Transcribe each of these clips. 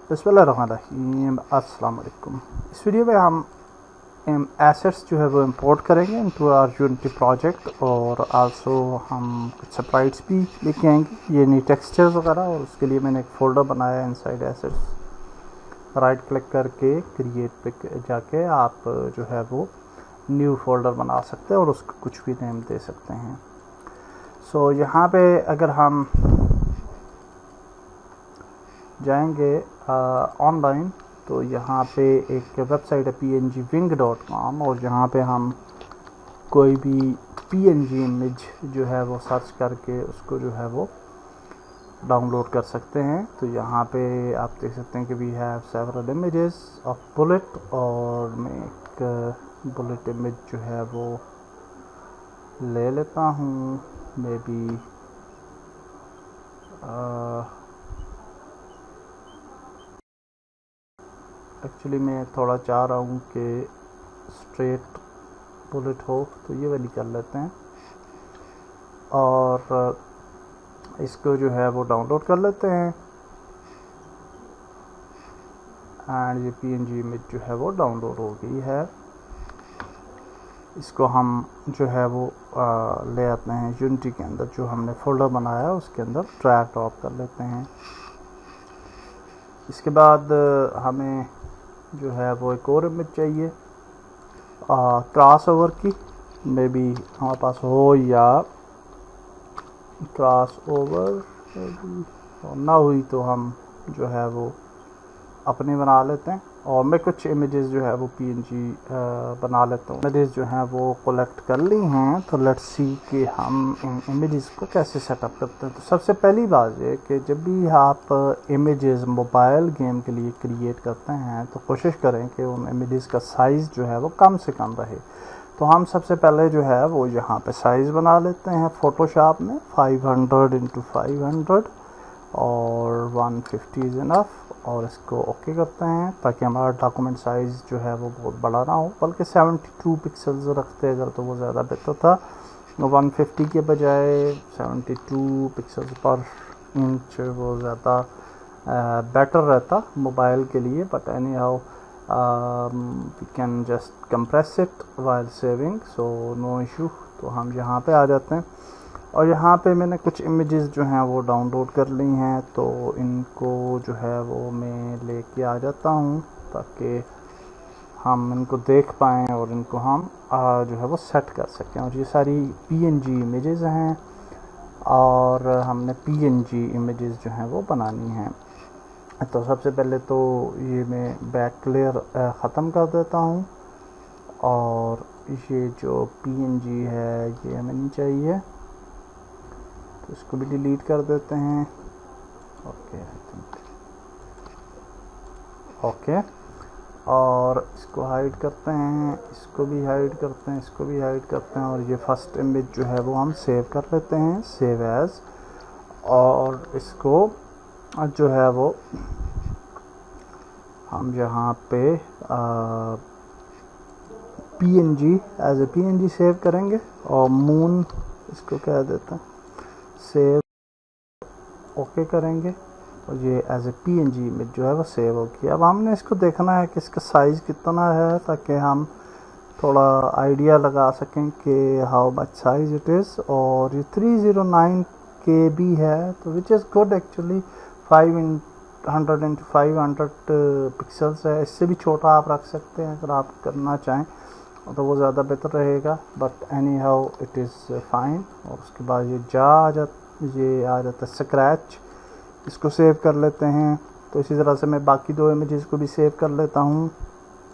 बिस्मिल्लाहिर्रहमानिर्रहीम। अस्सलाम वालेकुम। इस वीडियो में हम एसेट्स जो है वो इंपोर्ट करेंगे इनटू आवर यूनिटी प्रोजेक्ट, और आल्सो हम कुछ स्प्राइट्स भी लेके आएंगे, ये नहीं टेक्सचर्स वगैरह। और उसके लिए मैंने एक फ़ोल्डर बनाया है इनसाइड एसेट्स। राइट क्लिक करके क्रिएट पे जाके आप जो है वो न्यू फोल्डर बना सकते हैं और उसको कुछ भी नेम दे सकते हैं। सो यहाँ पे अगर हम जाएंगे ऑनलाइन तो यहाँ पे एक वेबसाइट है pngwing.com, और यहाँ पे हम कोई भी png इमेज जो है वो सर्च करके उसको जो है वो डाउनलोड कर सकते हैं। तो यहाँ पे आप देख सकते हैं कि we have several images of bullet, और मैं एक बुलेट इमेज जो है वो ले लेता हूँ। मे बी एक्चुअली मैं थोड़ा चाह रहा हूँ कि स्ट्रेट बुलेट हो, तो ये वाली कर लेते हैं और इसको जो है वो डाउनलोड कर लेते हैं। एंड ये png इमेज जो है वो डाउनलोड हो गई है। इसको हम जो है वो ले आते हैं यूनिटी के अंदर, जो हमने फोल्डर बनाया है उसके अंदर ड्रैग ड्रॉप कर लेते हैं। इसके बाद हमें जो है वो एक और इमेज चाहिए क्रॉस ओवर की। मे बी हमारे पास हो या क्रॉस ओवर ना हुई तो हम जो है वो अपने बना लेते हैं। और मैं कुछ इमेजेस जो है वो png बना लेता हूँ। इमेजेस जो हैं वो कलेक्ट कर ली हैं, तो लेट्स सी कि हम इन इमेजेस को कैसे सेटअप करते हैं। तो सबसे पहली बात ये कि जब भी आप इमेजेस मोबाइल गेम के लिए क्रिएट करते हैं तो कोशिश करें कि उन इमेजेस का साइज़ जो है वो कम से कम रहे। तो हम सबसे पहले जो है वो यहाँ पे साइज़ बना लेते हैं फोटोशॉप में 500x500, और 150 इज़ इनफ, और इसको ओके करते हैं ताकि हमारा डॉक्यूमेंट साइज़ जो है वो बहुत बड़ा ना हो, बल्कि 72 पिक्सल्स रखते अगर तो वो ज़्यादा बेहतर था। 150 के बजाय 72 पिक्सल्स पर इंच वो ज़्यादा बेटर रहता मोबाइल के लिए। But any how we can just compress it while saving, so no issue. तो हम यहाँ पे आ जाते हैं और यहाँ पे मैंने कुछ इमेजेस जो हैं वो डाउनलोड कर ली हैं, तो इनको जो है वो मैं लेके आ जाता हूँ ताकि हम इनको देख पाएँ और इनको हम जो है वो सेट कर सकें। और ये सारी png इमेजेस हैं और हमने png इमेजेस जो हैं वो बनानी हैं। तो सबसे पहले तो ये मैं बैक लेयर ख़त्म कर देता हूँ, और ये जो png है ये हमें नहीं चाहिए, तो इसको भी डिलीट कर देते हैं। ओके, आई थिंक ओके, और इसको हाइड करते हैं, इसको भी हाइड करते हैं, इसको भी हाइड करते हैं। और ये फर्स्ट इमेज जो है वो हम सेव कर लेते हैं, सेव एज। और इसको जो है वो हम यहाँ पे png as a png save करेंगे, और मून इसको कह देते हैं, सेव ओके करेंगे, और ये एज ए png इमेज जो है वो सेव हो गया। अब हमने इसको देखना है कि इसका साइज़ कितना है ताकि हम थोड़ा आइडिया लगा सकें कि how much size it is. और ये 309 KB है, तो which is good actually. 500x500 pixels है। इससे भी छोटा आप रख सकते हैं अगर आप करना चाहें, तो वो ज़्यादा बेहतर रहेगा, but any how it is fine. और उसके बाद ये आ जाता है स्क्रैच, इसको सेव कर लेते हैं। तो इसी तरह से मैं बाकी दो इमेजेस को भी सेव कर लेता हूँ।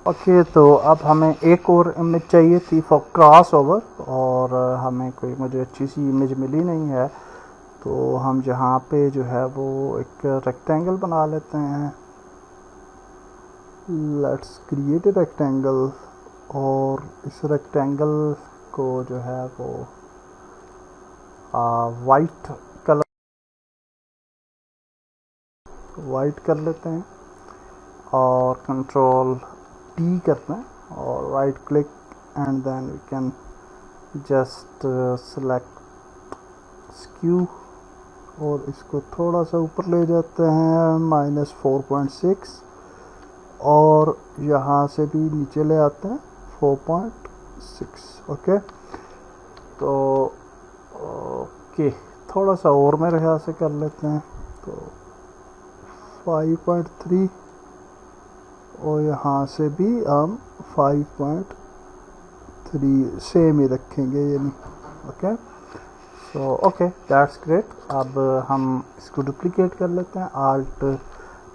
ओके, तो अब हमें एक और इमेज चाहिए थी फॉर क्रॉस ओवर, और हमें कोई मुझे अच्छी सी इमेज मिली नहीं है। तो हम यहाँ पे जो है वो एक रेक्टेंगल बना लेते हैं। लेट्स क्रिएट ए रेक्टेंगल, और इस रेक्टेंगल को जो है वो वाइट कर लेते हैं, और कंट्रोल T करते हैं, और right click, and then we can just select skew, और इसको थोड़ा सा ऊपर ले जाते हैं -4.6 और यहाँ से भी नीचे ले आते हैं 4.6। ओके, तो ओके थोड़ा सा और मेरे ख्याल से कर लेते हैं, तो 5.3 और यहाँ से भी हम 5.3 सेम ही रखेंगे यानी। Okay, so okay that's great. अब हम इसको डुप्लीकेट कर लेते हैं, आल्ट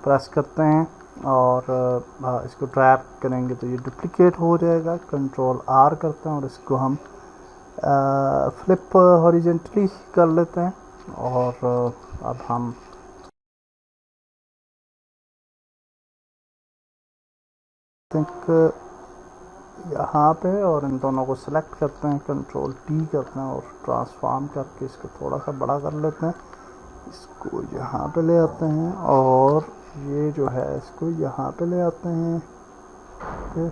प्रेस करते हैं और इसको ड्रैग करेंगे तो ये डुप्लीकेट हो जाएगा। कंट्रोल आर करते हैं और इसको हम फ्लिप हॉरिजेंटली कर लेते हैं और अब हम थिंक यहाँ पे और इन दोनों को सिलेक्ट करते हैं, कंट्रोल टी करते हैं और ट्रांसफॉर्म करके इसको थोड़ा सा बड़ा कर लेते हैं। इसको यहाँ पे ले आते हैं और ये जो है इसको यहाँ पे ले आते हैं। ओके,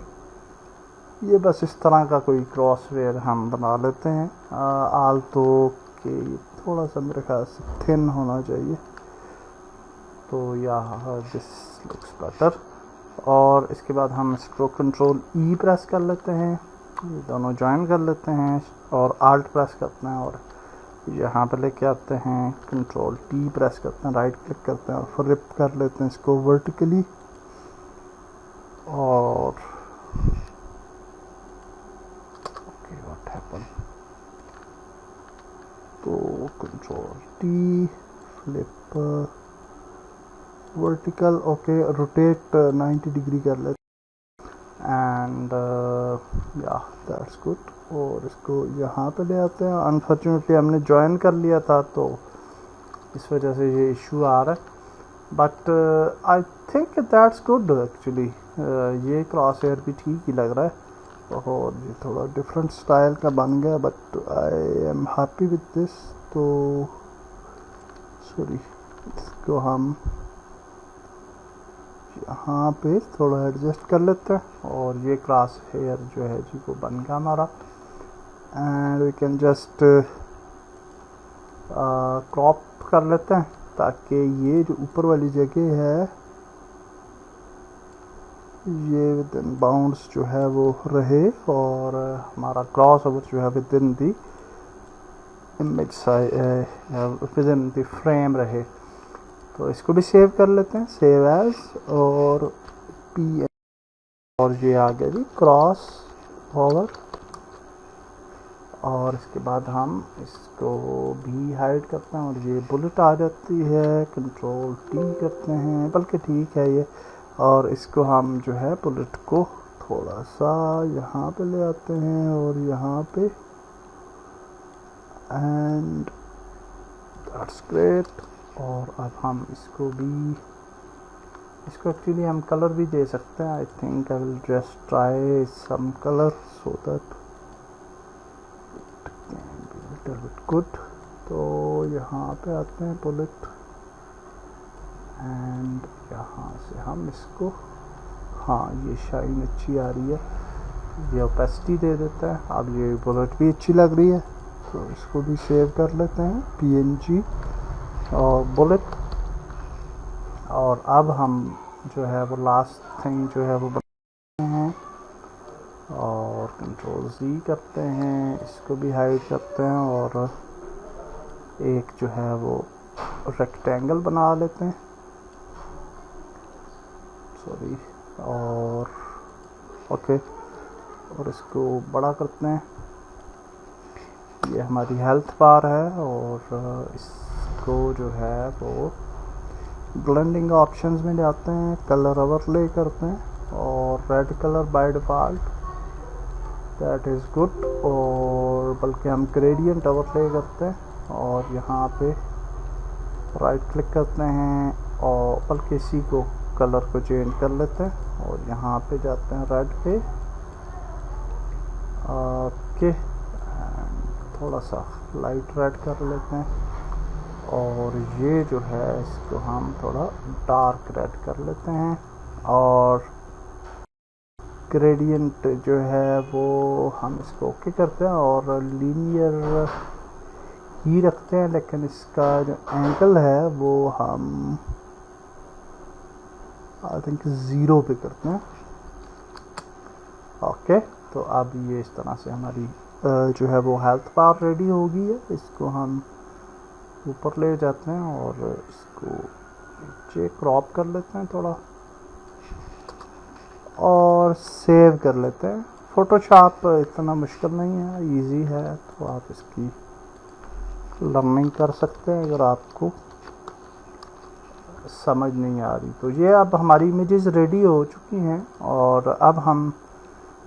ये बस इस तरह का कोई क्रॉसवेयर हम बना लेते हैं। आल्टो के थोड़ा सा मेरे ख्याल से थिन होना चाहिए, तो यहाँ दिस लुक्स बेटर। और इसके बाद हम इसको कंट्रोल ई प्रेस कर लेते हैं, ये दोनों ज्वाइन कर लेते हैं और आल्ट प्रेस करते हैं और यहाँ पे लेके आते हैं, कंट्रोल टी प्रेस करते हैं, राइट क्लिक करते हैं और फ्लिप कर लेते हैं इसको वर्टिकली। और ओके व्हाट हैपन, तो control T flip vertical. Okay, rotate 90 degree कर लेते एंड या दैट्स गुड। और इसको यहाँ पे ले आते हैं। अनफॉर्चुनेटली हमने ज्वाइन कर लिया था तो इस वजह से ये इशू आ रहा है, but I think that's good actually. ये क्रॉस एयर भी ठीक ही लग रहा है और ये थोड़ा डिफरेंट स्टाइल का बन गया, but I am happy with this. तो सॉरी, इसको हम यहाँ पे थोड़ा एडजस्ट कर लेते हैं और ये क्रॉस हेयर जो है जी वो बन गया हमारा। And we can just crop कर लेते हैं ताकि ये जो ऊपर वाली जगह है ये विद इन बाउंड्स जो है वो रहे और हमारा क्रॉस ओवर जो है with in the image with in the frame रहे। तो इसको भी सेव कर लेते हैं, सेव एज और पी, और ये आ गया जी क्रॉस ओवर। और इसके बाद हम इसको भी हाइड करते हैं और ये बुलेट आ जाती है, कंट्रोल टी करते हैं, बल्कि ठीक है ये। और इसको हम जो है बुलेट को थोड़ा सा यहाँ पे ले आते हैं और यहाँ पे, एंड दैट्स ग्रेट। और अब हम इसको एक्चुअली हम कलर भी दे सकते हैं। I think I will just try some colour so that it can be little bit good. तो यहाँ पे आते हैं बुलेट एंड यहाँ से हम इसको, हाँ ये शाइन अच्छी आ रही है, ये ओपेसिटी दे देता है। अब ये बुलेट भी अच्छी लग रही है तो इसको भी सेव कर लेते हैं, PNG और बुलेट। और अब हम जो है वो लास्ट थिंग जो है वो बनाते हैं और कंट्रोल Z करते हैं, इसको भी हाइड करते हैं और एक जो है वो रेक्टेंगल बना लेते हैं, सॉरी, और ओके, और इसको बड़ा करते हैं। ये हमारी हेल्थ बार है और इसको जो है वो ब्लेंडिंग ऑप्शंस में जाते हैं, कलर ओवरले करते हैं और red colour by default, that is good. और बल्कि हम ग्रेडियंट ओवरले करते हैं और यहाँ पे राइट क्लिक करते हैं और बल्कि इसी को कलर को चेंज कर लेते हैं और यहाँ पे जाते हैं रेड पे, ओके, थोड़ा सा लाइट रेड कर लेते हैं और ये जो है इसको हम थोड़ा डार्क रेड कर लेते हैं। और ग्रेडियंट जो है वो हम इसको ओके करते हैं और लीनियर ही रखते हैं, लेकिन इसका जो एंगल है वो हम आई थिंक 0 पे करते हैं। ओके, तो अब ये इस तरह से हमारी जो है वो हेल्थ बार रेडी हो गई है। इसको हम ऊपर ले जाते हैं और इसको नीचे क्रॉप कर लेते हैं थोड़ा और सेव कर लेते हैं। फोटोशॉप इतना मुश्किल नहीं है, इजी है, तो आप इसकी लर्निंग कर सकते हैं अगर आपको समझ नहीं आ रही। तो ये अब हमारी इमेजेस रेडी हो चुकी हैं और अब हम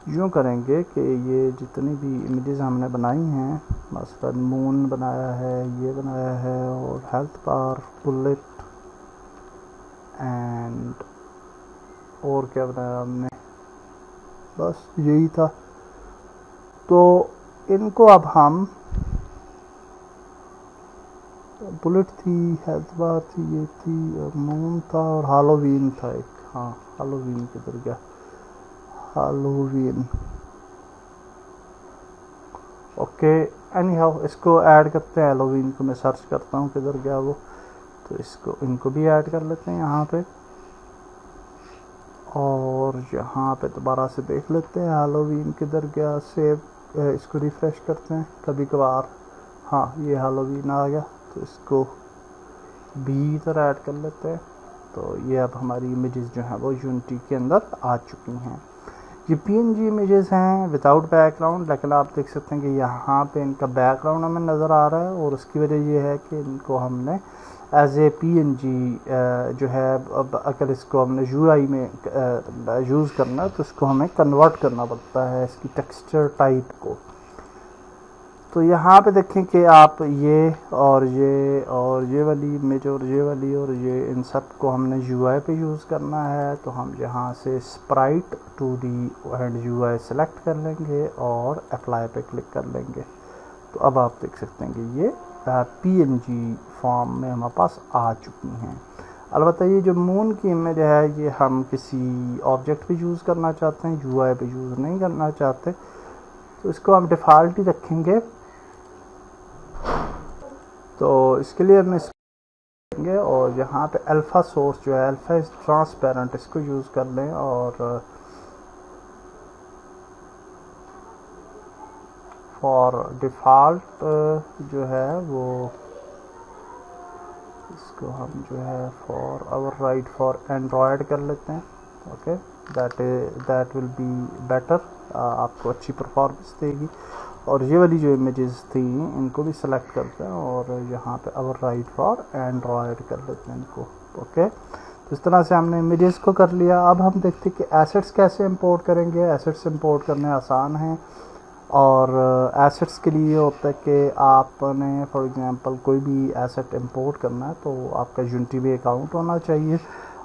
यूँ करेंगे कि ये जितनी भी इमेजेस हमने बनाई हैं, मसलन मून बनाया है, ये बनाया है और हेल्थ बार, बुलेट एंड और क्या बनाया हमने, बस यही था। तो इनको अब हम, बुलेट थी, हेल्थ बार थी, ये थी और मून था और हालोवीन था एक, हाँ हालोवीन किधर गया, हालोवीन। ओके, एनी हाउ इसको ऐड करते हैं। हालोवीन को मैं सर्च करता हूँ किधर गया वो, तो इसको इनको भी ऐड कर लेते हैं यहाँ पे और यहाँ पे दोबारा से देख लेते हैं हालोवीन किधर गया। सेव इसको रिफ़्रेश करते हैं कभी कभार, हाँ ये हालोवीन आ गया, तो इसको भी इधर ऐड कर लेते हैं। तो ये अब हमारी इमेजेस जो हैं वो यूनिटी के अंदर आ चुकी हैं। ये PNG इमेजेस हैं विदाउट बैकग्राउंड, लेकिन आप देख सकते हैं कि यहाँ पे इनका बैकग्राउंड हमें नज़र आ रहा है और उसकी वजह ये है कि इनको हमने एज ए PNG जो है, अब अगर इसको हमने UI में यूज़ करना है तो इसको हमें कन्वर्ट करना पड़ता है इसकी टेक्सचर टाइप को। तो यहाँ पे देखें कि आप ये और ये वाली इमेज और ये वाली और ये, इन सब को हमने UI पे यूज़ करना है। तो हम यहाँ से Sprite 2D and UI select कर लेंगे और अप्लाई पे क्लिक कर लेंगे। तो अब आप देख सकते हैं कि ये PNG फॉर्म में हमारे पास आ चुकी हैं। अलबत्ता ये जो मून की इमेज है ये हम किसी ऑब्जेक्ट पे यूज़ करना चाहते हैं, UI पे यूज़ नहीं करना चाहते, तो इसको हम डिफ़ॉल्ट ही रखेंगे। तो इसके लिए हम इसको और यहाँ पे अल्फ़ा सोर्स जो है, अल्फ़ा इज़ ट्रांसपेरेंट, इसको यूज़ कर लें और फॉर डिफ़ॉल्ट जो है वो इसको हम जो है for our right for Android कर लेते हैं। Okay, that will be better, आपको अच्छी परफॉर्मेंस देगी। और ये वाली जो इमेजेस थी इनको भी सिलेक्ट करते हैं और यहाँ पे आवर राइट फॉर एंड्रॉयड कर लेते हैं इनको। ओके, तो इस तरह से हमने इमेजेस को कर लिया। अब हम देखते हैं कि एसेट्स कैसे इंपोर्ट करेंगे। एसेट्स इंपोर्ट करने आसान हैं और एसेट्स के लिए होता है कि आपने फॉर एग्जांपल कोई भी एसेट इंपोर्ट करना है तो आपका यूनिटी में अकाउंट होना चाहिए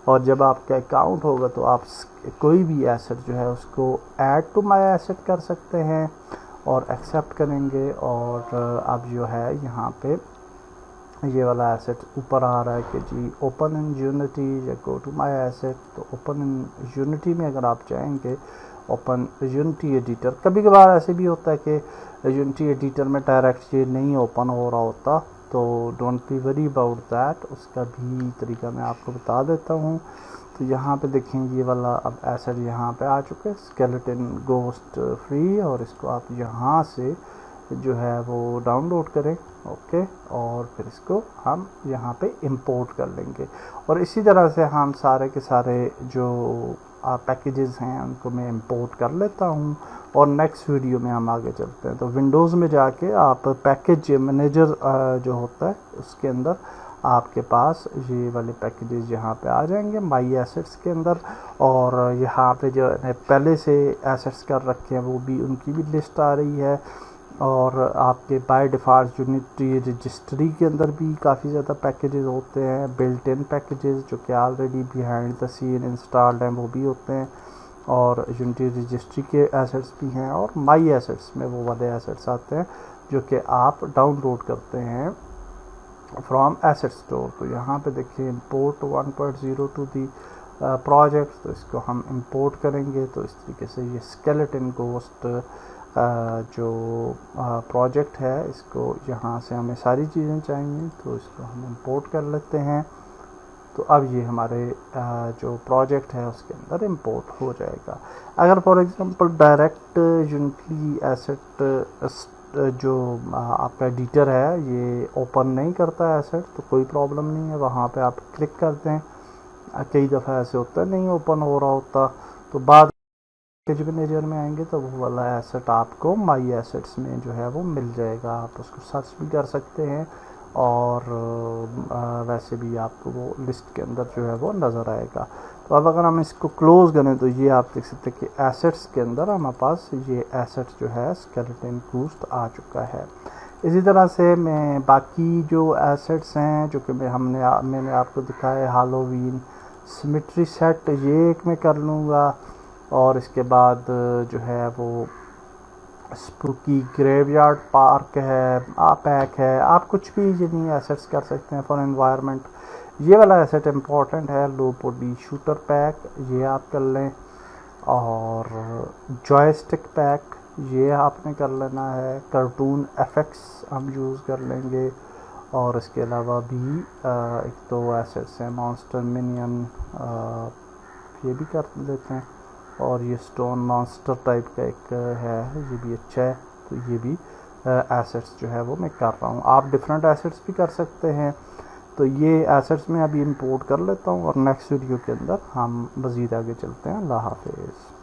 और जब आपका अकाउंट होगा तो आप कोई भी एसेट जो है उसको ऐड टू माय एसेट कर सकते हैं और एक्सेप्ट करेंगे। और अब जो है यहाँ पे ये वाला एसेट ऊपर आ रहा है कि जी ओपन इन यूनिटी या गो टू माय एसेट। तो ओपन इन यूनिटी में अगर आप चाहेंगे ओपन यूनिटी एडिटर, कभी कभार ऐसे भी होता है कि यूनिटी एडिटर में डायरेक्ट ये नहीं ओपन हो रहा होता, तो don't be worry about that, उसका भी तरीका मैं आपको बता देता हूँ। तो यहाँ पे देखें ये वाला अब एसेट यहाँ पे आ चुका है, स्केलेटन गोस्ट फ्री, और इसको आप यहाँ से जो है वो डाउनलोड करें। ओके, और फिर इसको हम यहाँ पे इंपोर्ट कर लेंगे और इसी तरह से हम सारे के सारे जो पैकेजेस हैं उनको मैं इंपोर्ट कर लेता हूँ और नेक्स्ट वीडियो में हम आगे चलते हैं। तो विंडोज़ में जाके आप पैकेज मैनेजर जो होता है उसके अंदर आपके पास ये वाले पैकेजेस यहाँ पे आ जाएंगे माई एसेट्स के अंदर, और यहाँ पे जो पहले से एसेट्स कर रखे हैं वो भी, उनकी भी लिस्ट आ रही है। और आपके बाय डिफ़ॉल्ट यूनिटी रजिस्ट्री के अंदर भी काफ़ी ज़्यादा पैकेजेस होते हैं, बिल्ट इन पैकेजेस जो कि already behind the scene installed हैं वो भी होते हैं, और यूनिटी रजिस्ट्री के एसेट्स भी हैं, और माई एसेट्स में वो वाले एसेट्स आते हैं जो कि आप डाउनलोड करते हैं फ्रॉम एसेट स्टोर। तो यहाँ पे देखिए इंपोर्ट 1.0 टू दी प्रोजेक्ट, तो इसको हम इंपोर्ट करेंगे। तो इस तरीके से ये स्केलेटन गोस्ट जो प्रोजेक्ट है, इसको यहाँ से हमें सारी चीज़ें चाहिए, तो इसको हम इंपोर्ट कर लेते हैं। तो अब ये हमारे जो प्रोजेक्ट है उसके अंदर इंपोर्ट हो जाएगा। अगर फॉर एग्जांपल डायरेक्ट यूनिटली एसेट जो आपका एडिटर है ये ओपन नहीं करता है एसेट, तो कोई प्रॉब्लम नहीं है, वहाँ पे आप क्लिक करते हैं। कई दफ़ा ऐसे होता है नहीं ओपन हो रहा होता, तो बाद पैकेज मैनेजर में आएंगे तो वो वाला एसेट आपको माई एसेट्स में जो है वो मिल जाएगा। आप उसको सर्च भी कर सकते हैं और वैसे भी आपको वो लिस्ट के अंदर जो है वो नज़र आएगा। तो अब अगर हम इसको क्लोज़ करें तो ये आप देख सकते हैं कि एसेट्स के अंदर हमारे पास ये एसेट जो है स्केलेटन कूस्ट आ चुका है। इसी तरह से मैं बाकी जो एसेट्स हैं जो कि मैंने आपको दिखाया, हालोवीन, सिमेट्री सेट, ये एक मैं कर लूँगा। और इसके बाद जो है वो स्पूकी ग्रेवयार्ड पार्क है, पैक है, आप कुछ भी जिन्हीं एसेट्स कर सकते हैं फॉर एनवायरनमेंट। ये वाला एसेट इम्पॉर्टेंट है, लो बॉडी शूटर पैक, ये आप कर लें। और जॉयस्टिक पैक ये आपने कर लेना है। कार्टून एफेक्ट्स हम यूज़ कर लेंगे। और इसके अलावा भी एक दो एसेट्स हैं, मॉन्स्टर मिनियन, ये भी कर लेते हैं। और ये स्टोन मॉन्स्टर टाइप का एक है, ये भी अच्छा है। तो ये भी एसेट्स जो है वो मैं कर रहा हूँ। आप डिफरेंट एसेट्स भी कर सकते हैं। तो ये एसेट्स मैं अभी इंपोर्ट कर लेता हूँ और नेक्स्ट वीडियो के अंदर हम मज़ीद आगे चलते हैं। अल्लाह हाफिज़।